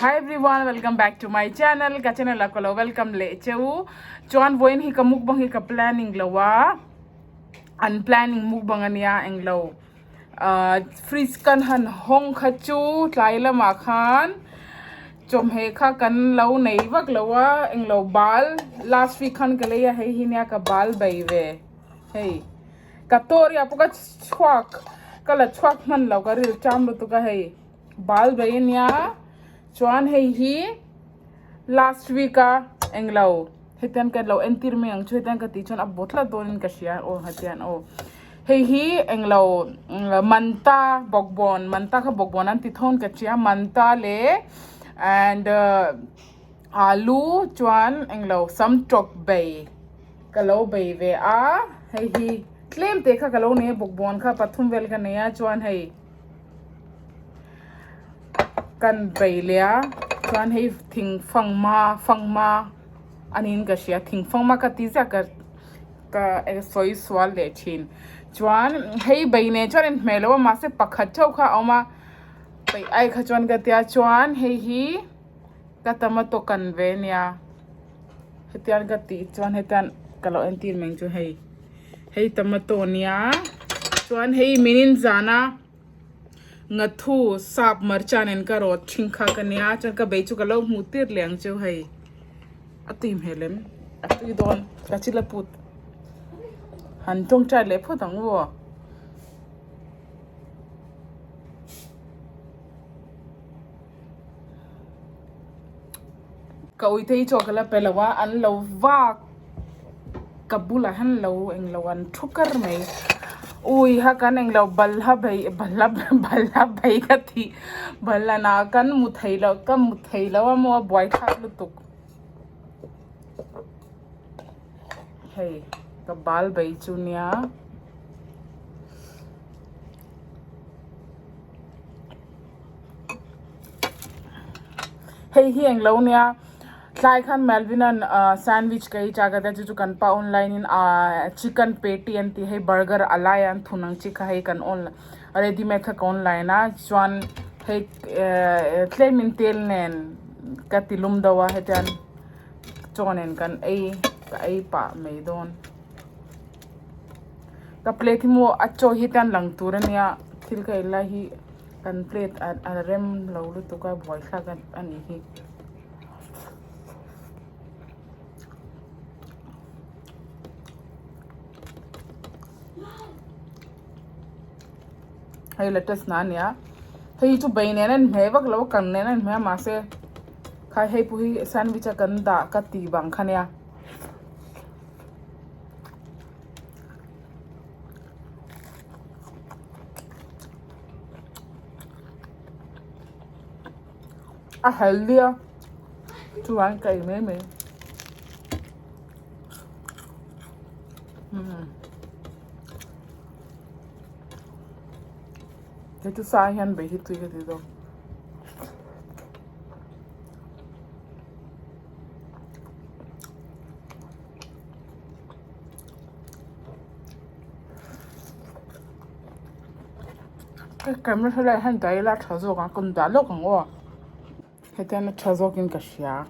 Hi everyone, welcome back to my channel. Ka channel la ko welcome le cheu. Chuan voin hi ka mukbang hi ka planning lawa. Planning mukbang ania englo. Freeze kan han hong khachu tlaila ma khan. Chom he kha kan lo nei wak lawa englo bal. Last week khan ka leya he hi nia ka bal baive. Hey. Ka tori apuka chwak. Kala chwak man lo ka ril cham lu tu ka hey. Bal bainya. Chuan hei hi last week englo hetian ka lo entir me ang chu hetian ka ti chon a botla donin ka shia o hetian o hei hi englo manta bogbon manta ka bogbon an ti thon ka chia manta le and alu chuan englo sam tok bay ka lo bay ve a hei hi claim te kha ka lo ne bogbon kha pathum vel ka ne ya chuan hei kan bailia chuan hei thing fangma anin ka sia thing fangma ka ti za ka soi swal le thin chuan hei baine chuan in hmelo ma se pakhat chau kha oma pai ai kha chuan ka tia chuan hei hi ka tama to kan ve nia hetian ka ti chuan hetan kalo entir meng chu hei tama to nia chuan hei minin zana ngathu sap marchan en karot thingkha kania chan ka beichu ka lo mutir leng chu hei atim helem ati don ka chila put han tong cha le photang wo ka ui thei chokala pelawa an lo wa kabula han lo eng lo an thukar mai ui ha kan englo balha bai ka thi balla na kan muthai lo mo boy kha lu tuk hey ka bal bai chunia hey hi englo nia Tlai khan Melvin and sandwich kai chaga da chu kan pa online in chicken patty and ti hey burger alai an thunang chi kha hey kan online ready made kha online na chuan hey claim in tel nen ka tilum dawa hetan chonen kan ai pa mai don ka plate mo acho hitan lang turania thil kai la hi kan plate a rem lo lu to ka boy kha kan ani hi hey lettuce nan ya hey chu bain nen mewak lo kan nen me ma se khai hey pu hi sandwich kan da ka ti bang khania a healthy chu an kai me itu sahihan begitu gitu cái cảm giác lại hành cái là chả rồi còn đã lúc còn ô cái tên là chả rồi kinh cả xia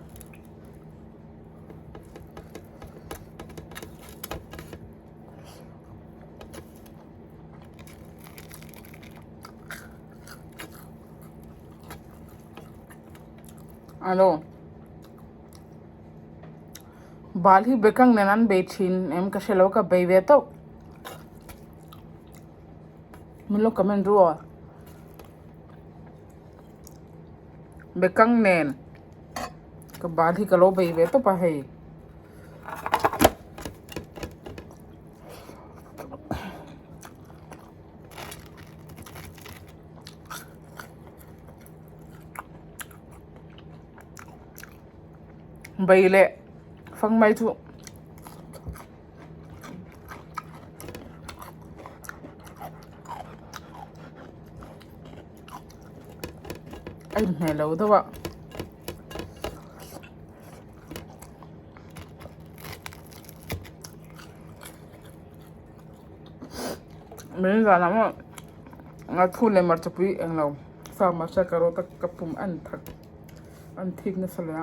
alo bal hi bekang nenan bethin em ka shelo ka beive to milo comment ro bekang nen ka bal hi ka lo beive to pa hei baile phang mai thu ai hello đó ạ mình là lắm ạ ngắt thu lên mặt chụp anh lâu sao mà sẽ caro ta kapum ăn thật อันทิ้งนะสละ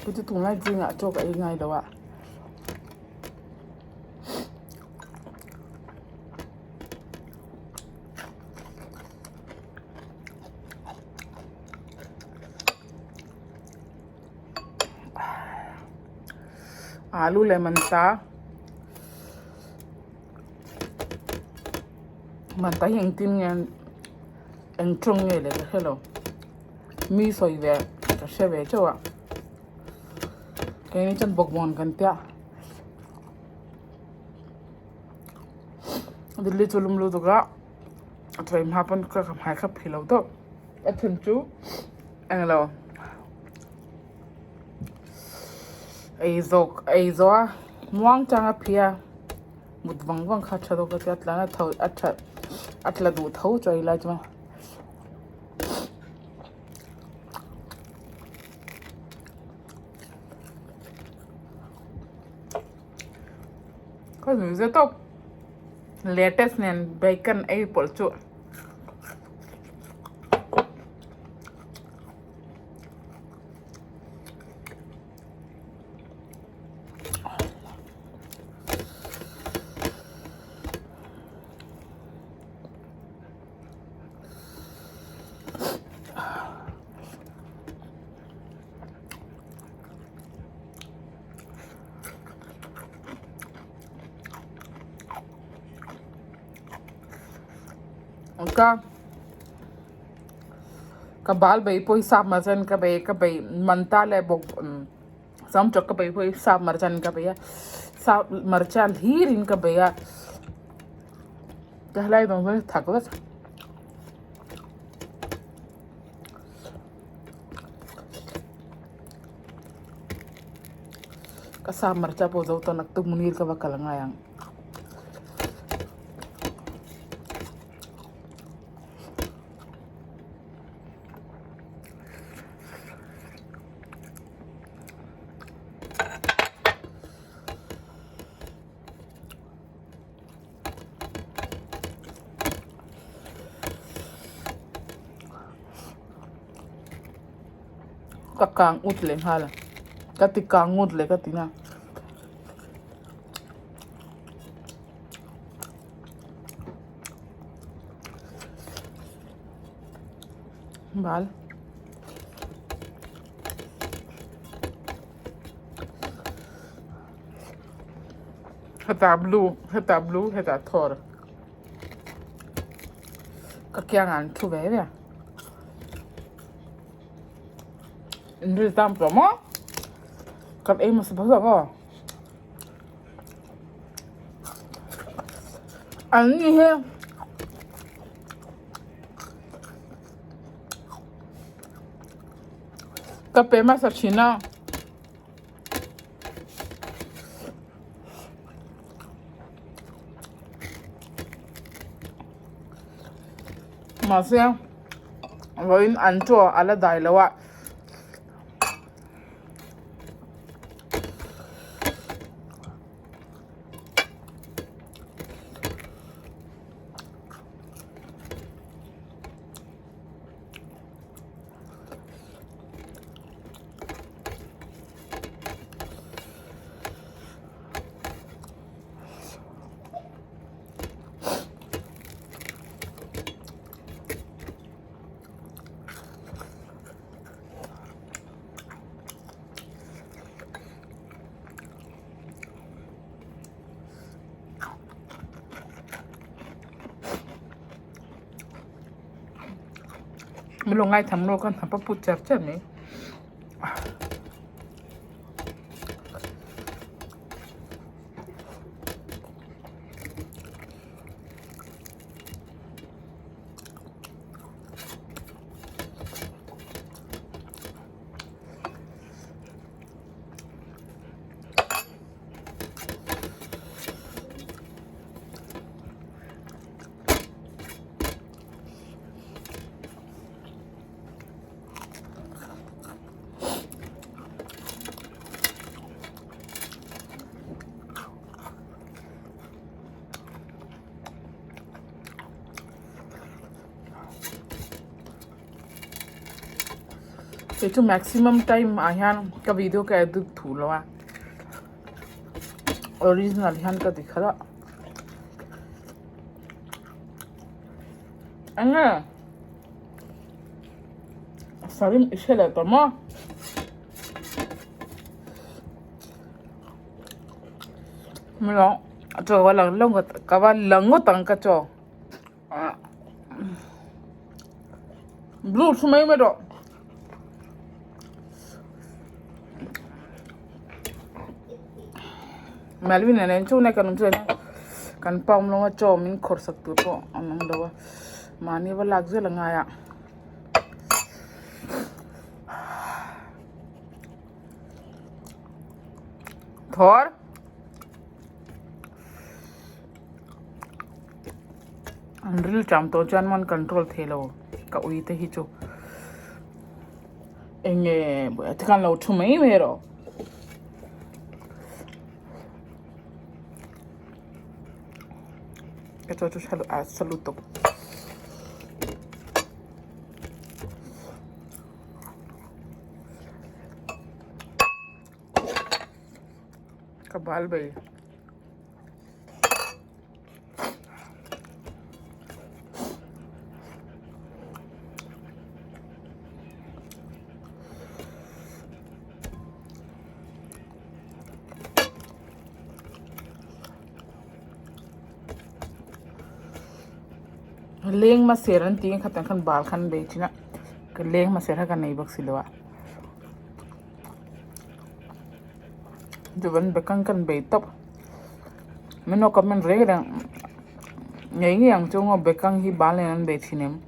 กูจะถุงง่ายจริงอ่ะโจกยังไงเดี๋ยวอ่ะआलू lemon ता manta yang tin yang trong nghe le hello mi soi ve ta she ve chawa ke ni chan bok mon kan tia dilli chulum lu duga atrai ma pan ka kam hai khap philo to athun chu anglo ai zo muang changa phia mudwang wang kha chado ka atla na thau atla du thau chai la chma ko Mizo to latest nen bacon ai pol chu ka bal bai poi sap marjan ka bai manta le bok sam chok ka bai poi sap marjan ka bai sap marcha hirin ka bai jahlai dong bai thakwas ka sap marcha po zo to nak tu munir ka bakal ngayang kakang utle hala katikang utle katina bal heta blue heta thor kakyangan thu ve ya Indri tam promo kat ai mas bahasa ko ani he kape masa china masya voin ancho ala dailawa Melongai thamlo kan apa pucat nih itu maximum time ayan ka video ka edit thulawa original han ka dikhara anga sarim ishela tama mlo cho wala long ka wa lango tang ka cho blue sumai me do Melvin and Chuna can palm long a jaw min course of people among the money of a laxilangaya. Thor and real champ to German control thelo. Kauite hicho. In a can load to me, hero. Ito saluto. Kabal bay. Leng ma seran ting khatan khan bal khan be china ka leng ma sera ka nei bak silwa juban bekang kan be top meno comment re rang ngei ngi ang chungo bekang hi bal nen be chinem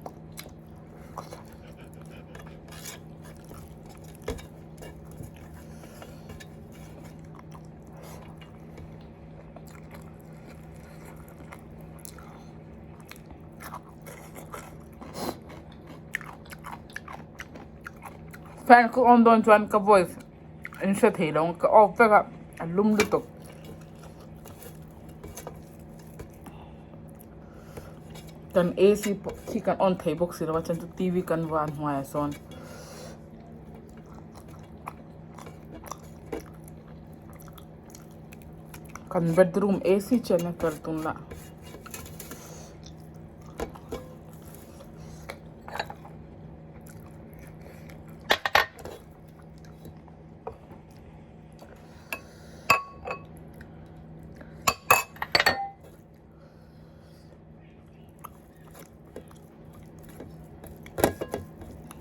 fan ko on don chuan ka voice in se thei long ka off ka alum lu tok kan AC ki kan on thei box sira chan tu TV kan wan hwa son kan bedroom AC chana kar tun la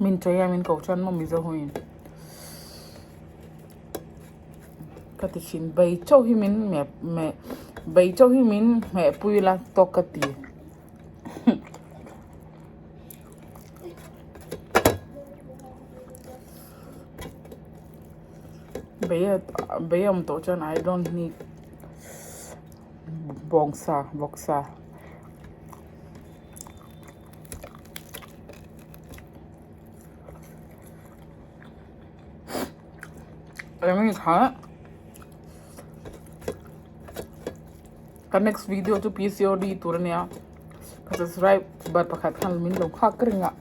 min chaya min ko chan mo Mizo hoin katishin bai chau hi min me bai chau hi min me puila tokati bayam to chan I don't need boxa Lemon hot. The next video to PCOD turnya. Subscribe but pakat kan min lo kha kringa.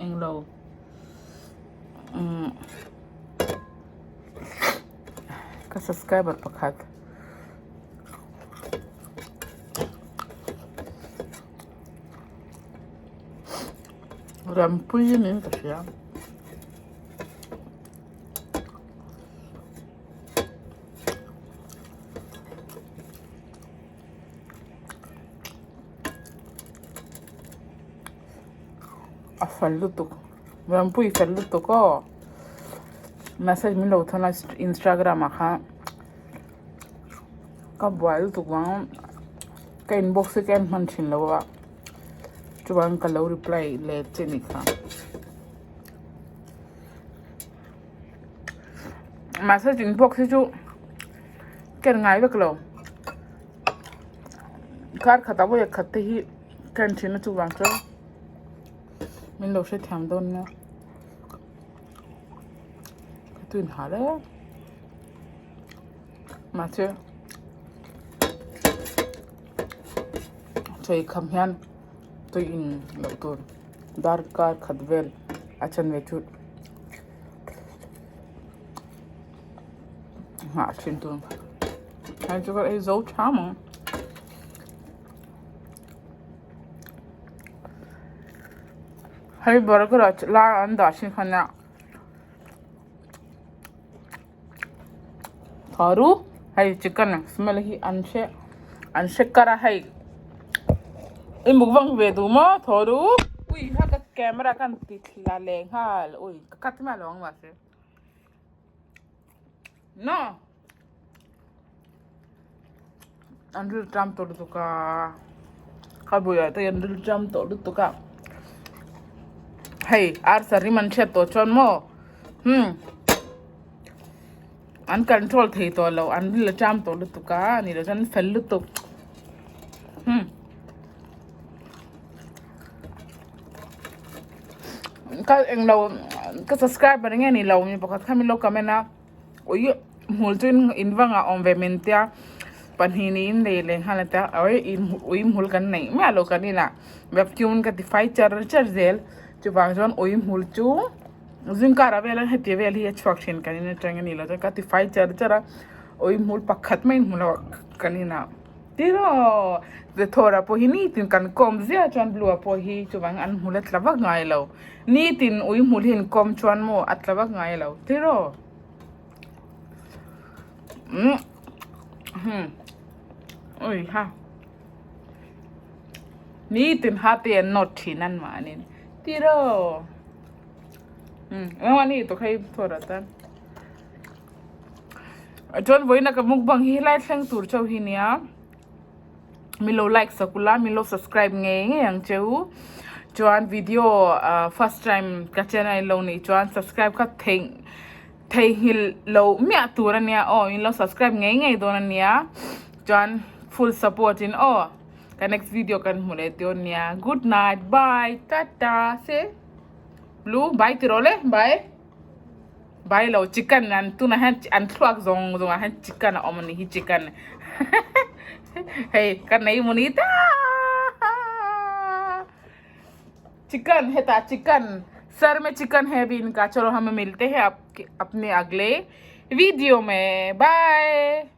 Englo. Ka subscriber pakat. Rampuyin kasi yan. Falluto. Rampuy falluto ko. Message min lo thana Instagram akha. Ka boil to bang. Ka inbox ke kan man chin lo wa. Chuan ka lo reply le cheni kha message inbox chu ker ngai bek lo kar khata bo ek khatte hi kan china chu wang cho min lo se tham don na tuin hale mà chưa chơi khăm hian tôi in lộc tuần dar car khát vel chân về chút hạ trên tuần hay cho cái dấu cháo mà hay burger la ăn đã xin khăn nè thoru hay chicken smell hi ăn sẽ kara hay in mukbang về đủ mà thoru ui ha cái camera kan tít la leng ha ui cắt mà long mà se no andul tram todu tuka kabuya to andul tram todu tuka hey ar sari manche to chon mo an control thei to lo andul tram todu tuka ni lo jan fellu to ka eng lo ka subscribe ba nge ni lo mi pakat khami lo kamena oi multin inwanga on vementia panhini in le halata oi oi mul kan nei ma lo kanila web tune ka ti fai charzel chu bang jon oi mul chu zinkara vela heti vel hi function kanina tangani lo ka ti fai chara oi mul pakhat main mul kanina tiro de thora po hi ni tin kan kom zia chan blua po hi chu bang an mulat lawak ngai lo ni tin oi mul hin kom chuan mo atlawak ngai lo tiro oi ha ni tin hati en not thinan ma ni tiro wani to khai thora tan John voina ka mukbang hi lai thleng tur chau hi nia milo like sakula milo subscribe nge yang cheu chuan video first time ka channel lo ni chuan subscribe ka thei hil lo mia turania in lo subscribe nge donania chuan full support in ka next video kan hule tia good night bye tata se blue bye tirole bye lo chicken nan tuna han an thuak zong han chicken omani hi chicken hey kan nahi monita chicken है ता chicken sir में chicken है भी इनका चलो हमें मिलते हैं अपने अगले वीडियो में बाय।